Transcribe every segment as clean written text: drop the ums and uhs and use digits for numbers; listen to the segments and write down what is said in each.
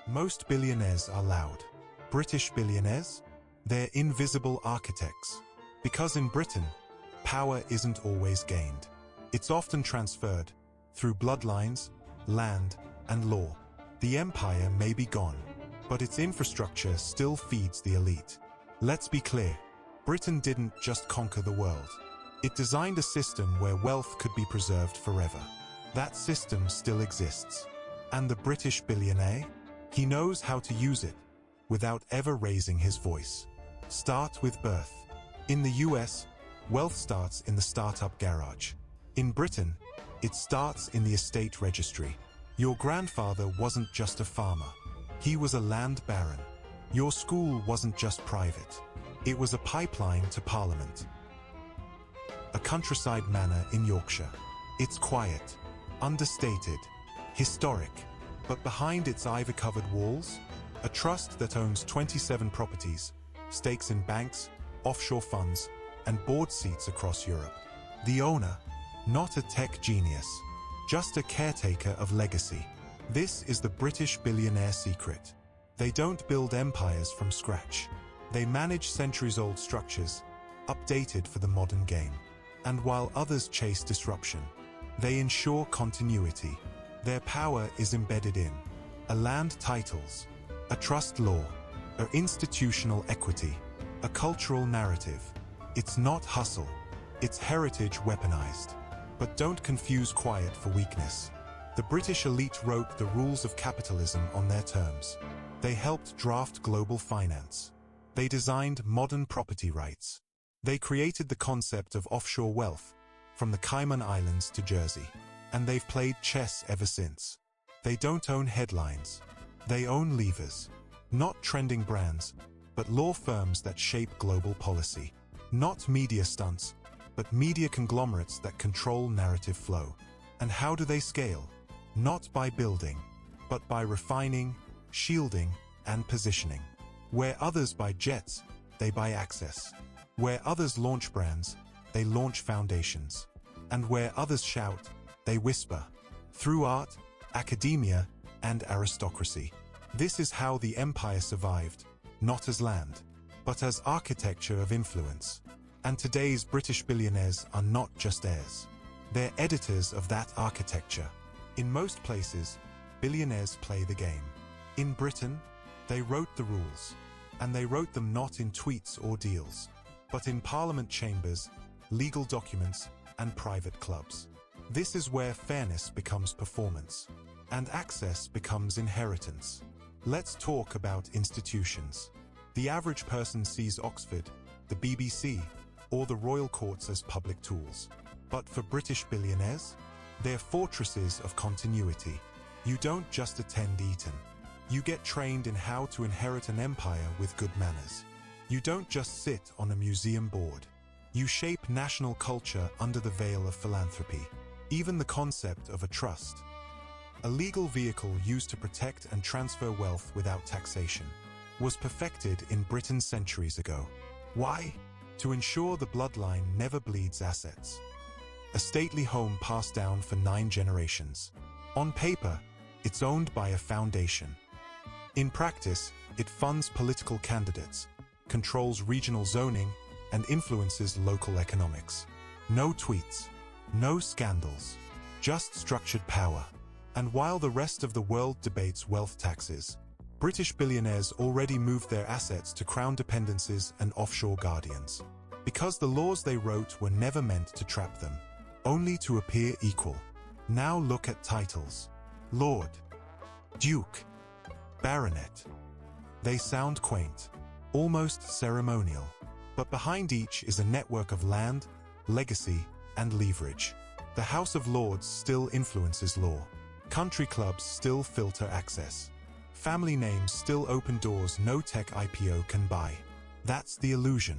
Most billionaires are loud. British billionaires? They're invisible architects. Because in Britain, power isn't always gained. It's often transferred through bloodlines, land, and law. The empire may be gone, but its infrastructure still feeds the elite. Let's be clear, Britain didn't just conquer the world. It designed a system where wealth could be preserved forever. That system still exists. And the British billionaire? He knows how to use it without ever raising his voice. Start with birth. In the US, wealth starts in the startup garage. In Britain, it starts in the estate registry. Your grandfather wasn't just a farmer. He was a land baron. Your school wasn't just private. It was a pipeline to Parliament. A countryside manor in Yorkshire. It's quiet, understated, historic, but behind its ivy-covered walls, a trust that owns 27 properties, stakes in banks, offshore funds, and board seats across Europe. The owner, not a tech genius, just a caretaker of legacy. This is the British billionaire secret. They don't build empires from scratch. They manage centuries-old structures, updated for the modern game. And while others chase disruption, they ensure continuity. Their power is embedded in a land titles, a trust law, an institutional equity, a cultural narrative. It's not hustle, it's heritage weaponized. But don't confuse quiet for weakness. The British elite wrote the rules of capitalism on their terms. They helped draft global finance. They designed modern property rights. They created the concept of offshore wealth, from the Cayman Islands to Jersey. And they've played chess ever since. They don't own headlines. They own levers. Not trending brands, but law firms that shape global policy. Not media stunts, but media conglomerates that control narrative flow. And how do they scale? Not by building, but by refining, shielding, and positioning. Where others buy jets, they buy access. Where others launch brands, they launch foundations. And where others shout, they whisper. Through art, academia, and aristocracy. This is how the empire survived, not as land, but as architecture of influence. And today's British billionaires are not just heirs. They're editors of that architecture. In most places, billionaires play the game. In Britain, they wrote the rules. And they wrote them not in tweets or deals, but in parliament chambers, legal documents, and private clubs. This is where fairness becomes performance, and access becomes inheritance. Let's talk about institutions. The average person sees Oxford, the BBC, or the royal courts as public tools. But for British billionaires, they're fortresses of continuity. You don't just attend Eton. You get trained in how to inherit an empire with good manners. You don't just sit on a museum board. You shape national culture under the veil of philanthropy. Even the concept of a trust, a legal vehicle used to protect and transfer wealth without taxation, was perfected in Britain centuries ago. Why? To ensure the bloodline never bleeds assets. A stately home passed down for 9 generations. On paper, it's owned by a foundation. In practice, it funds political candidates, controls regional zoning, and influences local economics. No tweets, no scandals, just structured power. And while the rest of the world debates wealth taxes, British billionaires already moved their assets to crown dependencies and offshore guardians. Because the laws they wrote were never meant to trap them, only to appear equal. Now look at titles. Lord, Duke, Baronet. They sound quaint, almost ceremonial. But behind each is a network of land, legacy, and leverage. The House of Lords still influences law. Country clubs still filter access. Family names still open doors no tech IPO can buy. That's the illusion.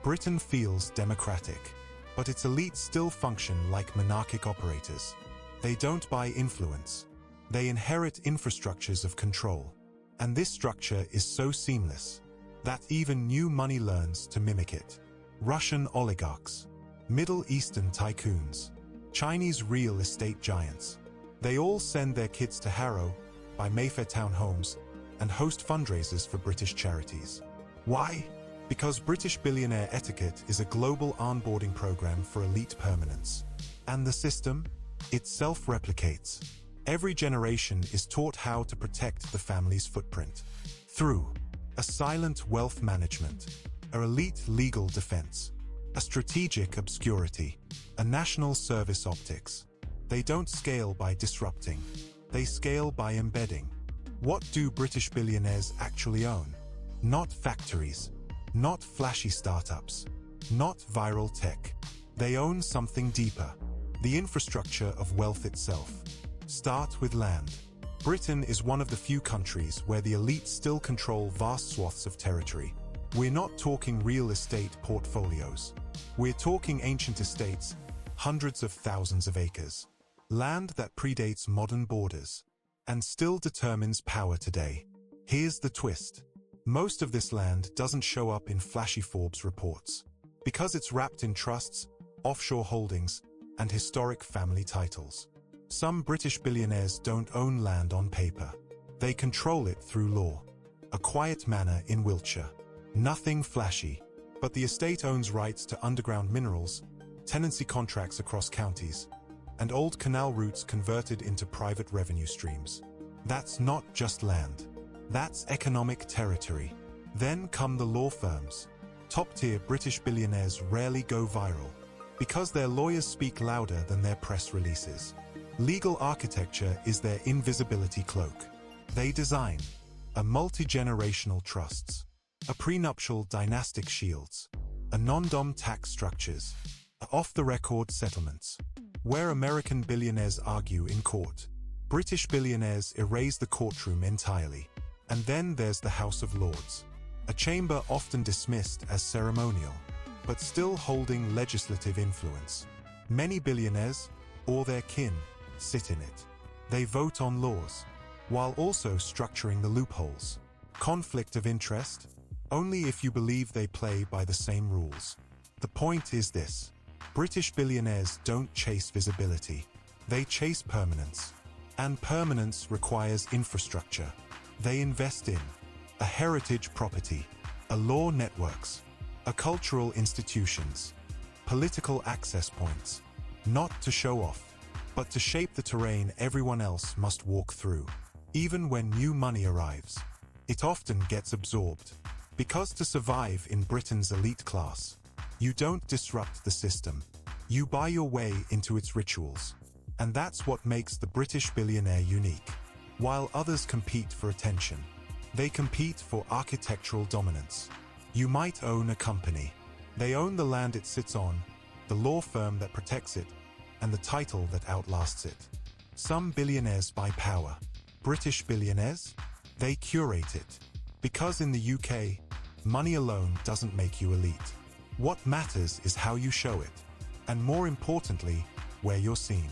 Britain feels democratic, but its elites still function like monarchic operators. They don't buy influence. They inherit infrastructures of control. And this structure is so seamless that even new money learns to mimic it. Russian oligarchs, Middle Eastern tycoons, Chinese real estate giants. They all send their kids to Harrow, buy Mayfair townhomes, and host fundraisers for British charities. Why? Because British billionaire etiquette is a global onboarding program for elite permanence. And the system? It self-replicates. Every generation is taught how to protect the family's footprint. Through a silent wealth management, an elite legal defense, a strategic obscurity, a national service optics. They don't scale by disrupting. They scale by embedding. What do British billionaires actually own? Not factories, not flashy startups, not viral tech. They own something deeper, the infrastructure of wealth itself. Start with land. Britain is one of the few countries where the elite still control vast swaths of territory. We're not talking real estate portfolios. We're talking ancient estates, hundreds of thousands of acres. Land that predates modern borders and still determines power today. Here's the twist. Most of this land doesn't show up in flashy Forbes reports because it's wrapped in trusts, offshore holdings, and historic family titles. Some British billionaires don't own land on paper. They control it through law. A quiet manor in Wiltshire. Nothing flashy, but the estate owns rights to underground minerals, tenancy contracts across counties, and old canal routes converted into private revenue streams. That's not just land. That's economic territory. Then come the law firms. Top-tier British billionaires rarely go viral because their lawyers speak louder than their press releases. Legal architecture is their invisibility cloak. They design a multi-generational trusts, a prenuptial dynastic shields, a non-dom tax structures, off-the-record settlements. Where American billionaires argue in court, British billionaires erase the courtroom entirely. And then there's the House of Lords, a chamber often dismissed as ceremonial, but still holding legislative influence. Many billionaires, or their kin, sit in it. They vote on laws, while also structuring the loopholes. Conflict of interest? Only if you believe they play by the same rules. The point is this: British billionaires don't chase visibility. They chase permanence. And permanence requires infrastructure. They invest in a heritage property, a law networks, a cultural institutions, political access points, not to show off, but to shape the terrain everyone else must walk through. Even when new money arrives, it often gets absorbed, because to survive in Britain's elite class, you don't disrupt the system, you buy your way into its rituals. And that's what makes the British billionaire unique. While others compete for attention, they compete for architectural dominance. You might own a company. They own the land it sits on, the law firm that protects it, and the title that outlasts it. Some billionaires buy power. British billionaires? They curate it. Because in the UK, money alone doesn't make you elite. What matters is how you show it. And more importantly, where you're seen.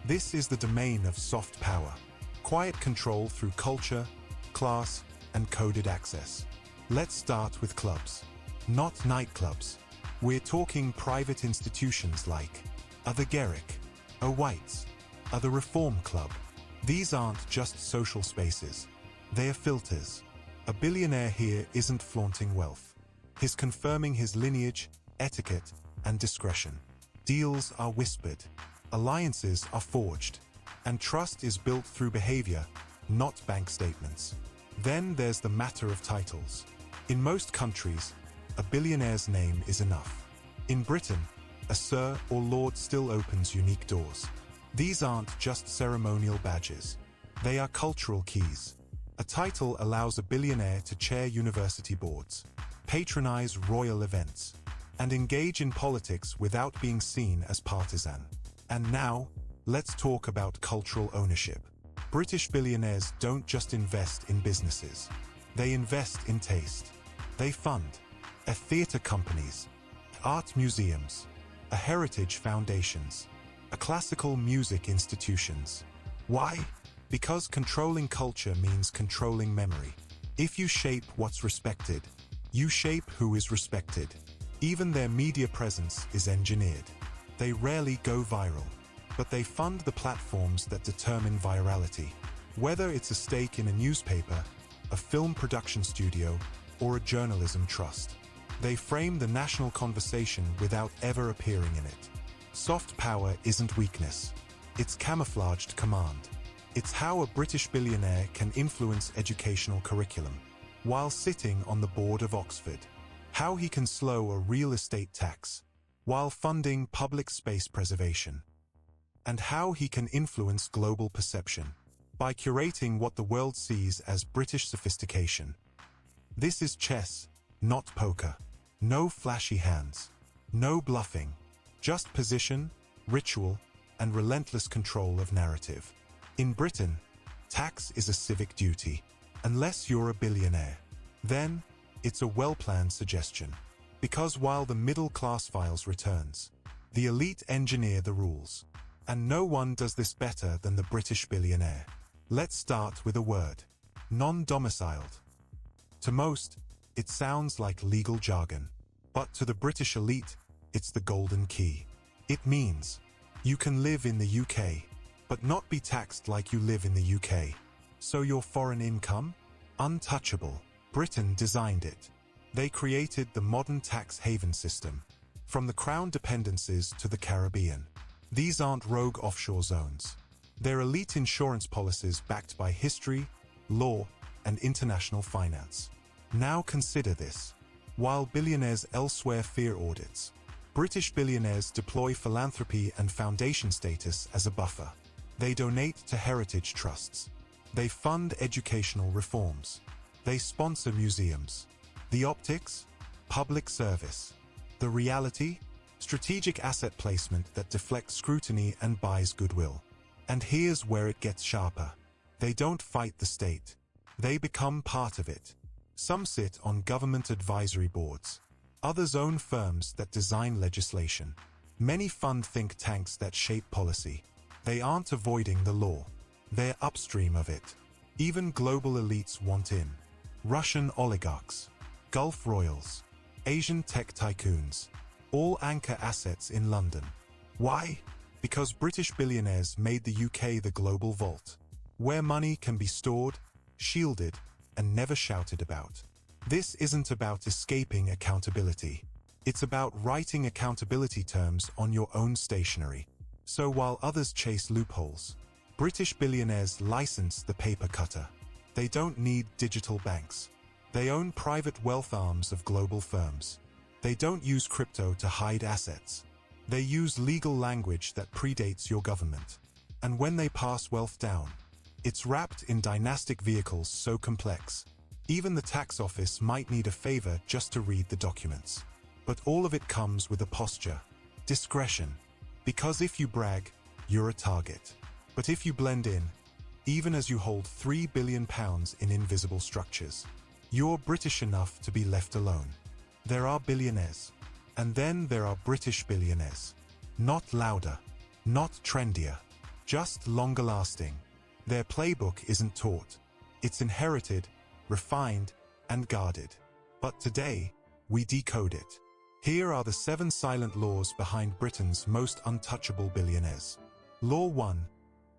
This is the domain of soft power. Quiet control through culture, class, and coded access. Let's start with clubs. Not nightclubs. We're talking private institutions like the Garrick, White's, the Reform Club. These aren't just social spaces. They are filters. A billionaire here isn't flaunting wealth. He's confirming his lineage, etiquette, and discretion. Deals are whispered. Alliances are forged. And trust is built through behavior, not bank statements. Then there's the matter of titles. In most countries, a billionaire's name is enough. In Britain, a Sir or Lord still opens unique doors. These aren't just ceremonial badges. They are cultural keys. A title allows a billionaire to chair university boards, patronize royal events, and engage in politics without being seen as partisan. And now, let's talk about cultural ownership. British billionaires don't just invest in businesses. They invest in taste. They fund theatre companies, art museums, heritage foundations, classical music institutions. Why? Because controlling culture means controlling memory. If you shape what's respected, you shape who is respected. Even their media presence is engineered. They rarely go viral, but they fund the platforms that determine virality. Whether it's a stake in a newspaper, a film production studio, or a journalism trust. They frame the national conversation without ever appearing in it. Soft power isn't weakness. It's camouflaged command. It's how a British billionaire can influence educational curriculum while sitting on the board of Oxford. How he can slow a real estate tax while funding public space preservation. And how he can influence global perception by curating what the world sees as British sophistication. This is chess, not poker. No flashy hands. No bluffing. Just position, ritual, and relentless control of narrative. In Britain, tax is a civic duty. Unless you're a billionaire. Then, it's a well-planned suggestion. Because while the middle class files returns, the elite engineer the rules. And no one does this better than the British billionaire. Let's start with a word. Non-domiciled. To most, it sounds like legal jargon. But to the British elite, it's the golden key. It means you can live in the UK, but not be taxed like you live in the UK. So your foreign income? Untouchable. Britain designed it. They created the modern tax haven system, from the Crown dependencies to the Caribbean. These aren't rogue offshore zones. They're elite insurance policies backed by history, law, and international finance. Now consider this. While billionaires elsewhere fear audits, British billionaires deploy philanthropy and foundation status as a buffer. They donate to heritage trusts. They fund educational reforms. They sponsor museums. The optics? Public service. The reality? Strategic asset placement that deflects scrutiny and buys goodwill. And here's where it gets sharper. They don't fight the state. They become part of it. Some sit on government advisory boards. Others own firms that design legislation. Many fund think tanks that shape policy. They aren't avoiding the law. They're upstream of it. Even global elites want in. Russian oligarchs, Gulf royals, Asian tech tycoons, all anchor assets in London. Why? Because British billionaires made the UK the global vault, where money can be stored, shielded, and never shouted about. This isn't about escaping accountability. It's about writing accountability terms on your own stationery. So while others chase loopholes, British billionaires license the paper cutter. They don't need digital banks. They own private wealth arms of global firms. They don't use crypto to hide assets. They use legal language that predates your government. And when they pass wealth down, it's wrapped in dynastic vehicles so complex. Even the tax office might need a favor just to read the documents. But all of it comes with a posture. Discretion. Because if you brag, you're a target. But if you blend in, even as you hold £3 billion in invisible structures, you're British enough to be left alone. There are billionaires. And then there are British billionaires. Not louder. Not trendier. Just longer lasting. Their playbook isn't taught. It's inherited, refined, and guarded. But today, we decode it. Here are the 7 silent laws behind Britain's most untouchable billionaires. Law 1.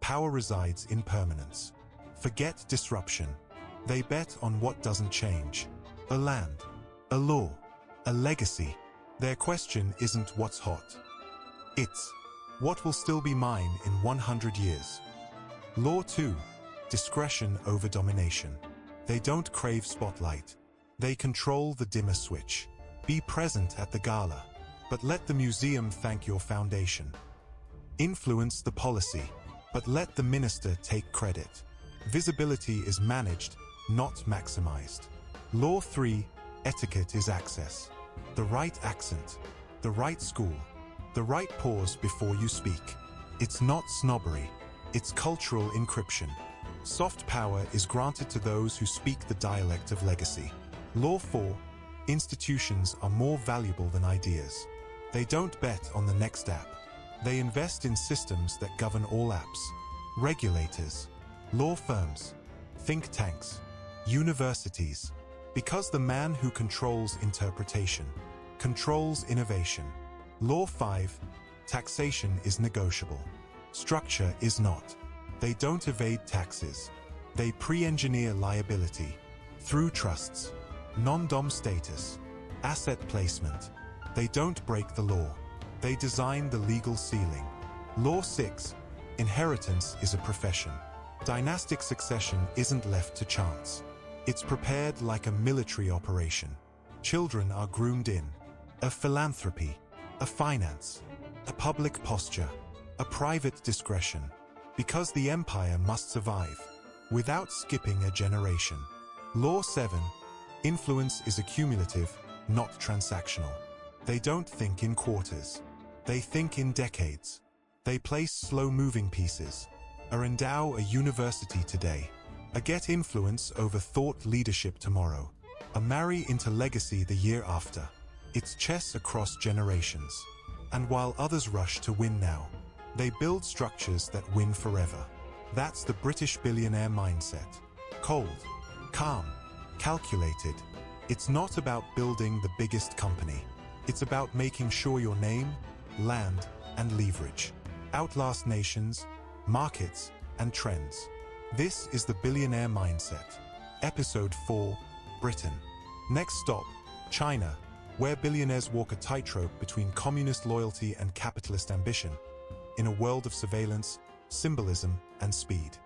Power resides in permanence. Forget disruption. They bet on what doesn't change. A land. A law. A legacy. Their question isn't what's hot. It's what will still be mine in 100 years. Law 2. Discretion over domination. They don't crave spotlight. They control the dimmer switch. Be present at the gala, but let the museum thank your foundation. Influence the policy, but let the minister take credit. Visibility is managed, not maximized. Law 3. Etiquette is access. The right accent, the right school, the right pause before you speak. It's not snobbery. It's cultural encryption. Soft power is granted to those who speak the dialect of legacy. Law 4. Institutions are more valuable than ideas. They don't bet on the next app. They invest in systems that govern all apps. Regulators, law firms, think tanks, universities. Because the man who controls interpretation controls innovation. Law 5. Taxation is negotiable. Structure is not. They don't evade taxes. They pre-engineer liability. through trusts, non-dom status, asset placement. They don't break the law. They design the legal ceiling. Law 6. Inheritance is a profession. Dynastic succession isn't left to chance. It's prepared like a military operation. Children are groomed in. A philanthropy, a finance, a public posture, a private discretion. Because the empire must survive, without skipping a generation. Law 7. Influence is accumulative, not transactional. They don't think in quarters. They think in decades. They place slow-moving pieces. Endow a university today. Get influence over thought leadership tomorrow. Marry into legacy the year after. It's chess across generations. And while others rush to win now, they build structures that win forever. That's the British billionaire mindset. Cold, calm, calculated. It's not about building the biggest company. It's about making sure your name, land, and leverage outlast nations, markets, and trends. This is the Billionaire Mindset. Episode 4, Britain. Next stop, China, where billionaires walk a tightrope between communist loyalty and capitalist ambition, in a world of surveillance, symbolism, and speed.